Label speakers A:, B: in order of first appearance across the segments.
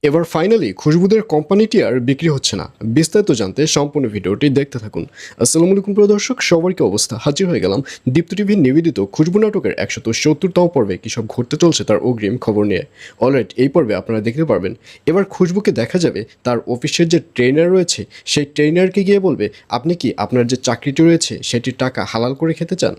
A: এবার ফাইনালি খুশবুদের কোম্পানিটি আর বিক্রি হচ্ছে না। বিস্তারিত জানতে সম্পূর্ণ ভিডিওটি দেখতে থাকুন। আসসালামু আলাইকুম প্রিয় দর্শক, সবার কি অবস্থা? হাজির হয়ে গেলাম দীপ্ত টিভির নিবেদিত খুশবু নাটকের 170তম পর্বে কী সব ঘটতে চলছে তার অগ্রিম খবর নিয়ে। অলরাইট, এই পর্বে আপনারা দেখতে পারবেন এবার খুশবুকে দেখা যাবে তার অফিসের যে ট্রেনার রয়েছে সেই ট্রেনারকে গিয়ে বলবে, আপনি কি আপনার যে চাকরিটি রয়েছে সেটির টাকা হালাল করে খেতে চান?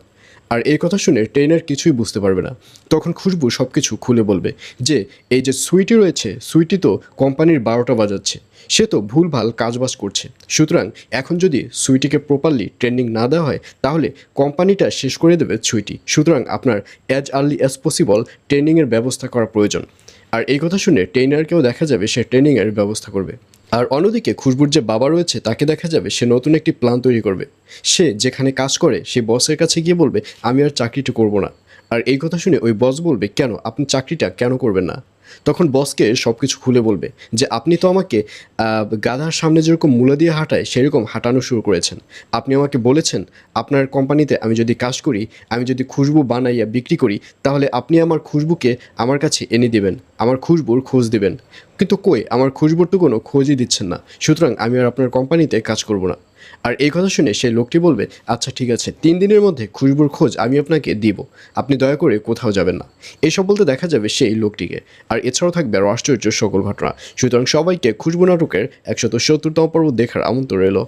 A: আর এই কথা শুনে ট্রেনার কিছুই বুঝতে পারবে না। তখন খুশবু সব কিছু খুলে বলবে যে এই যে সুইটি রয়েছে, সুইটি তো কোম্পানির 12টা বাজাচ্ছে, সে তো ভুলভাল কাজবাজ করছে। সুতরাং এখন যদি সুইটিকে প্রপারলি ট্রেনিং না দেওয়া হয় তাহলে কোম্পানিটা শেষ করে দেবে সুইটি। সুতরাং আপনার অ্যাজ আর্লি অ্যাজ পসিবল ট্রেনিংয়ের ব্যবস্থা করা প্রয়োজন। আর এই কথা শুনে ট্রেনারকেও দেখা যাবে সে ট্রেনিংয়ের ব্যবস্থা করবে। আর অন্যদিকে খুশবুর যে বাবা রয়েছে তাকে দেখা যাবে সে নতুন একটি প্ল্যান তৈরি করবে। সে যেখানে কাজ করে সেই বসের কাছে গিয়ে বলবে, আমি আর চাকরিটা করব না। আর এই কথা শুনে ওই বস বলবে, কেন, আপনি চাকরিটা কেন করবেন না? তখন বসকে সব কিছু খুলে বলবে যে আপনি তো আমাকে গাধার সামনে যেরকম মূলা দিয়ে হাঁটায় সেরকম হাঁটানো শুরু করেছেন। আপনি আমাকে বলেছেন আপনার কোম্পানিতে আমি যদি কাজ করি, আমি যদি খুশবু বানাইয়া বিক্রি করি, তাহলে আপনি আমার খুশবুকে আমার কাছে এনে দিবেন, আমার খুশবুর খোঁজ দিবেন। কিন্তু কই, আমার খুশবুর তো কোনো খোঁজই দিচ্ছেন না। সুতরাং আমি আর আপনার কোম্পানিতে কাজ করব না। আর এই কথা শুনে সেই লোকটি বলবে, আচ্ছা ঠিক আছে, 3 দিনের মধ্যে খুশবুর খোঁজ আমি আপনাকে দিব, আপনি দয়া করে কোথাও যাবেন না। এসব বলতে দেখা যাবে সেই লোকটিকে। আর এছাড়াও থাকবে আরও আশ্চর্য সকল ঘটনা। সুতরাং সবাইকে খুশবু নাটকের 170তম পর্ব দেখার আমন্ত্রণ রইল।